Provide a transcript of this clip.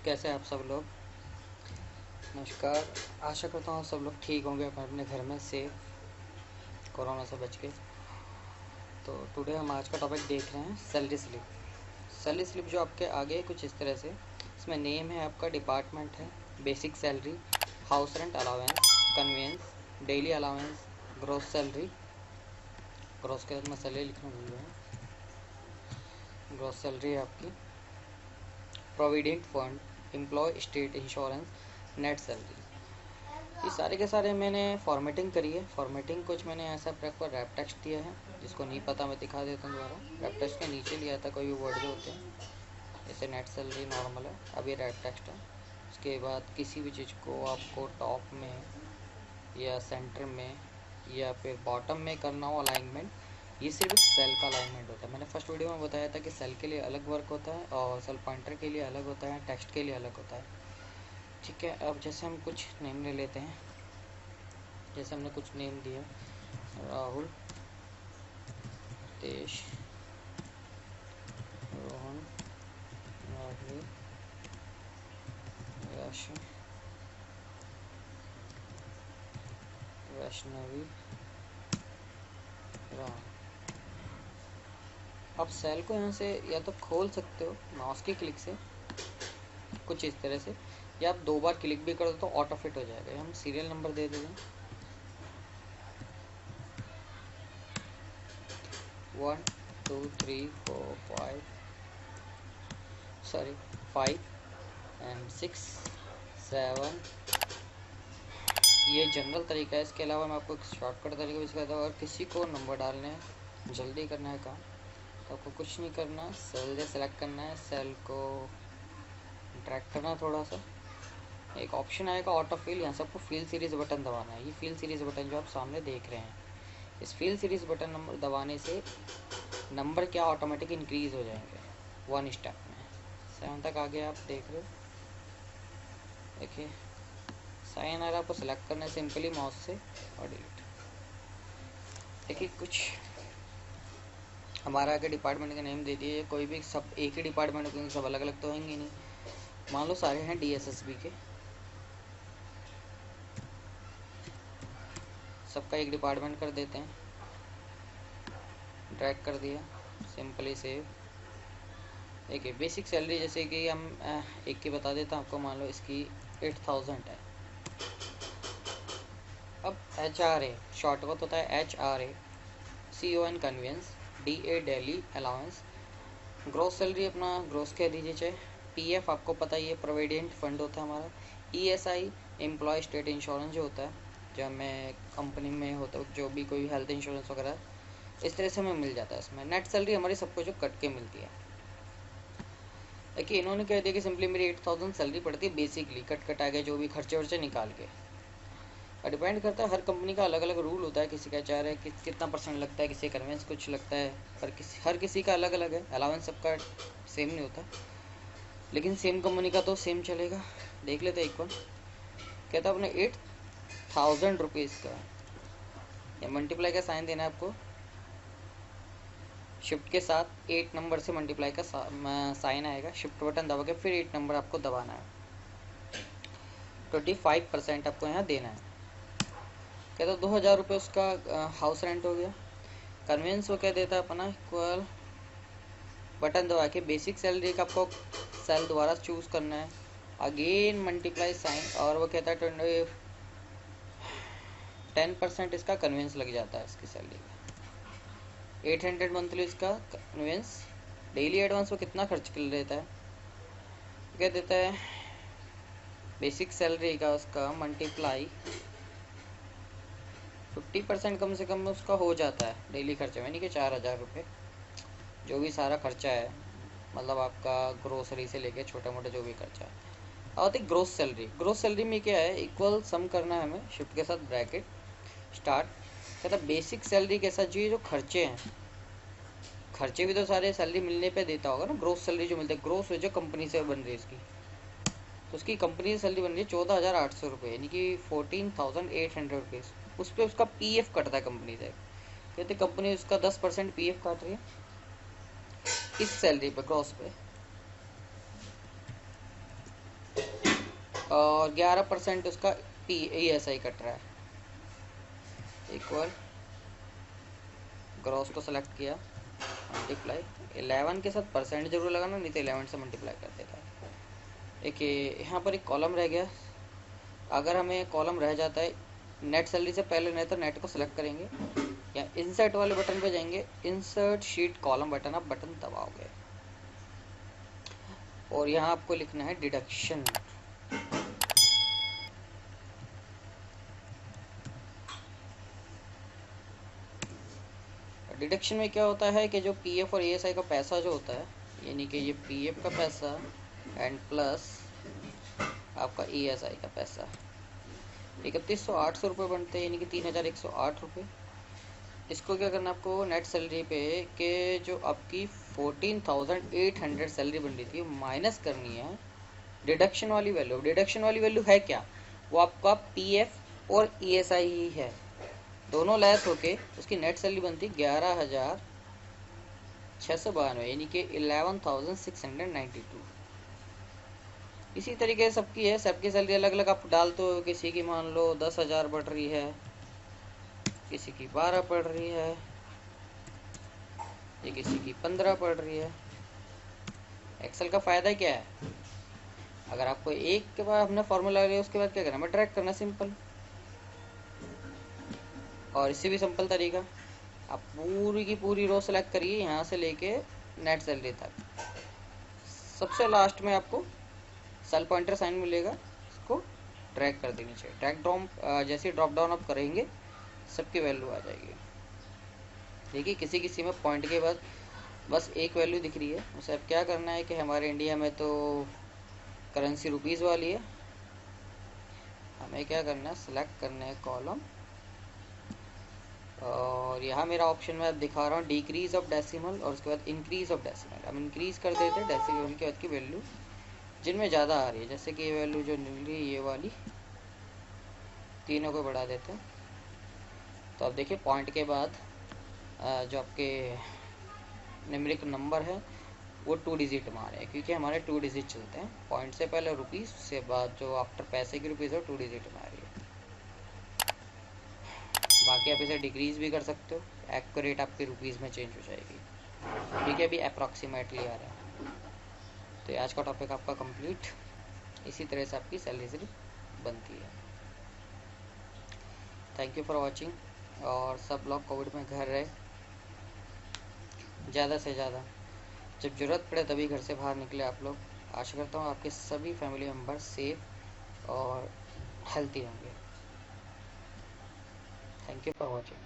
कैसे हैं आप सब लोग। नमस्कार। आशा करता हूँ सब लोग ठीक होंगे अपने घर में सेफ, कोरोना से बच के। तो टुडे हम आज का टॉपिक देख रहे हैं सैलरी स्लिप। सैलरी स्लिप जो आपके आगे है कुछ इस तरह से, इसमें नेम है आपका, डिपार्टमेंट है, basic salary, house rent allowance, conveyance, daily allowance, gross salary, gross के बाद मैं सैलरी लिखना भूल गया, ग्रॉस सैलरी है आपकी, provident fund, employ state insurance, net salary. ये सारे के सारे मैंने फॉर्मेटिंग करी है। फॉर्मेटिंग कुछ मैंने ऐसा प्रॉपर रैप टेक्स्ट दिया है, जिसको नहीं पता मैं दिखा देता हूँ दोबारा। रैप टेक्स्ट के नीचे लिया था कोई भी वर्ड जो होते हैं, जैसे नेट सैलरी नॉर्मल है, अब ये रैप टेक्स्ट है। उसके बाद किसी भी चीज़ को आपको टॉप में या सेंटर में या फिर बॉटम में करना हो अलाइनमेंट, ये सिर्फ एक सेल का अलाइनमेंट होता है। मैंने फर्स्ट वीडियो में बताया था कि सेल के लिए अलग वर्क होता है और सेल पॉइंटर के लिए अलग होता है, टेक्स्ट के लिए अलग होता है। ठीक है, अब जैसे हम कुछ नेम ले लेते हैं, जैसे हमने कुछ नेम दिया, राहुल, तेज, रोहन, राघवी, राशि, वैष्णवी, राम। आप सेल को यहाँ से या तो खोल सकते हो माउस की क्लिक से कुछ इस तरह से, या आप 2 बार क्लिक भी कर दो तो ऑटो फिट हो जाएगा। हम सीरियल नंबर दे देते हैं 1 2 3 4 5 सॉरी 5 एंड 6 7। ये जनरल तरीका है। इसके अलावा मैं आपको एक शॉर्टकट तरीका भी सिखाता हूँ। अगर किसी को नंबर डालने हैं, जल्दी करना है काम, तो आपको कुछ नहीं करना, सेल से सेलेक्ट करना है, सेल को ड्रैग करना थोड़ा सा, एक ऑप्शन आएगा ऑटो फिल, यहाँ से आपको फिल सीरीज बटन दबाना है। ये फिल सीरीज बटन जो आप सामने देख रहे हैं, इस फिल सीरीज बटन नंबर दबाने से नंबर क्या ऑटोमेटिक इंक्रीज हो जाएंगे 1 स्टेप में। 7 तक आगे आप देख रहे हो, देखिए साइन आ रहा है, आपको सेलेक्ट करना है सिंपली माउस से और डिलीट। देखिए कुछ हमारा आगे डिपार्टमेंट का नेम दे दिए, कोई भी सब एक ही डिपार्टमेंट के सब अलग अलग तो होंगे नहीं। मान लो सारे हैं DSSB के, सबका एक डिपार्टमेंट कर देते हैं, ड्रैग कर दिया, सिंपली सेव। देखिए बेसिक सैलरी जैसे कि हम एक की बता देता हूँ आपको, मान लो इसकी 8000 है। अब HRA शॉर्ट वर्क होता है, HRA, CON conveyance, DA daily allowance, gross salary अपना ग्रोस कह दीजिए चाहे, PF आपको पता ही है प्रोविडेंट फंड होता है हमारा, ESI एम्प्लॉय स्टेट इंश्योरेंस जो होता है, जब मैं कंपनी में होता हूँ, जो भी कोई हेल्थ इंश्योरेंस वगैरह इस तरह से हमें मिल जाता है। इसमें नेट सैलरी हमारी सबको जो कट के मिलती है। देखिए इन्होंने कह दिया कि सिंपली मेरी 8000 सैलरी पड़ती है बेसिकली, कट कटा के जो भी खर्चे वर्चे निकाल के। और डिपेंड करता है, हर कंपनी का अलग अलग रूल होता है, किसी का चाह रहा है कितना परसेंट लगता है, किसी कन्वेंस कुछ लगता है, पर हर किसी का अलग अलग है। अलाउंस सबका सेम नहीं होता, लेकिन सेम कंपनी का तो सेम चलेगा। देख लेते एक बार। कहता अपने 8000 रुपीज़ का, या मल्टीप्लाई का साइन देना है आपको, शिफ्ट के साथ 8 नंबर से मल्टीप्लाई का साइन आएगा, शिफ्ट बटन दबा के फिर 8 नंबर आपको दबाना है। 25% आपको यहाँ देना है। कहता 2000 रुपये उसका हाउस रेंट हो गया। कन्वेंस वो कह देता है अपना इक्वल, बटन दबा के बेसिक सैलरी का आपको सेल दोबारा चूज़ करना है, अगेन मल्टीप्लाई साइन, और वो कहता है 10% इसका कन्वेंस लग जाता है इसकी सैलरी का। 800 मंथली इसका कन्वेंस। डेली एडवांस वो कितना खर्च कर लेता है, कह देता है बेसिक सैलरी का उसका मल्टीप्लाई 50% कम से कम उसका हो जाता है डेली खर्चे में, यानी कि 4000 रुपये जो भी सारा खर्चा है, मतलब आपका ग्रोसरी से लेके छोटा मोटा जो भी खर्चा है। और ग्रोस सैलरी, ग्रोस सैलरी में क्या है, इक्वल सम करना है हमें, शिफ्ट के साथ ब्रैकेट स्टार्ट। कहता बेसिक सैलरी के साथ जो खर्चे हैं, खर्चे भी तो सारे सैलरी मिलने पे देता होगा ना। ग्रोस सैलरी जो मिलती है, ग्रोस जो कंपनी से बन रही है इसकी, तो उसकी कंपनी से सैलरी बन रही है 14800 रुपये, यानी कि 14800 रुपीज़। उस पर उसका PF कटता है कंपनी से। कहते कंपनी उसका 10% PF काट रही है इस सैलरी पे, ग्रॉस पे। और 11% उसका ESI कट रहा है। इक्वल ग्रॉस को सेलेक्ट किया, मल्टीप्लाई 11 के साथ परसेंट जरूर लगाना, नहीं तो 11 से मल्टीप्लाई कर देगा। देखिए यहाँ पर एक कॉलम रह गया। अगर हमें कॉलम रह जाता है नेट सैलरी से पहले, नहीं तो नेट को सेलेक्ट करेंगे या इंसर्ट वाले बटन पे जाएंगे, इंसर्ट शीट कॉलम बटन, आप बटन दबाओगे और यहाँ आपको लिखना है डिडक्शन। डिडक्शन में क्या होता है कि जो पीएफ और ईएसआई का पैसा जो होता है, यानी कि ये पीएफ का पैसा एंड प्लस आपका ईएसआई का पैसा 3108 रुपये बनते हैं, यानी कि 3108 रुपये। इसको क्या करना है आपको नेट सैलरी पे के जो आपकी 14,800 सैलरी बन रही थी माइनस करनी है डिडक्शन वाली वैल्यू। डिडक्शन वाली वैल्यू है क्या? वो आपका पीएफ और ईएसआई ही है, दोनों लेस होके उसकी नेट सैलरी बनती 11,692, यानी कि 11,692। इसी तरीके से सबकी है, सबकी सैलरी अलग अलग आप डालते हो। किसी की मान लो 10,000 बढ़ रही है, किसी की 12 पड़ रही है, ये किसी की 15 पड़ रही है। एक्सेल का फायदा क्या है? अगर आपको एक के बाद हमने फॉर्मूला लिया, उसके बाद क्या करना है, ड्रैग करना, सिंपल। और इससे भी सिंपल तरीका, आप पूरी की पूरी रो सेलेक्ट करिए यहाँ से लेके नेट सैलरी तक। सबसे लास्ट में आपको सेल पॉइंटर साइन मिलेगा, इसको ड्रैग कर देनी चाहिए। ड्रैग ड्रॉप जैसे ड्रॉप डाउन आप करेंगे सबकी वैल्यू आ जाएगी। देखिए किसी किसी में पॉइंट के बाद बस एक वैल्यू दिख रही है, उसे अब क्या करना है कि हमारे इंडिया में तो करेंसी रुपीज़ वाली है, हमें क्या करना है, सिलेक्ट करना है कॉलम, और यहाँ मेरा ऑप्शन में दिखा रहा हूँ डिक्रीज ऑफ डेसिमल और उसके बाद इंक्रीज ऑफ डेसिमल। हम इंक्रीज कर देते हैं डेसिमल के बाद की वैल्यू जिनमें ज़्यादा आ रही है, जैसे कि ये वैल्यू जो मिल रही है ये वाली, तीनों को बढ़ा देते हैं। तो अब देखिए पॉइंट के बाद जो आपके न्यूमेरिक नंबर है वो 2 डिजिट में आ रहे हैं, क्योंकि हमारे 2 डिजिट चलते हैं। पॉइंट से पहले रुपीज़, से बाद जो आफ्टर पैसे की रुपीज़ है 2 डिजिट में आ रही है। बाकी आप इसे डिक्रीज भी कर सकते हो, एक्यूरेट आपके रुपीज़ में चेंज हो जाएगी, क्योंकि अभी अप्रॉक्सीमेटली आ रहा है। तो ये आज का टॉपिक आपका कंप्लीट। इसी तरह से आपकी सैलरी स्लिप बनती है। Thank you for watching. और सब लोग कोविड में घर रहे, ज़्यादा से ज़्यादा, जब ज़रूरत पड़े तभी घर से बाहर निकले आप लोग। आशा करता हूँ आपके सभी फैमिली मेम्बर सेफ और हेल्थी होंगे। Thank you for watching.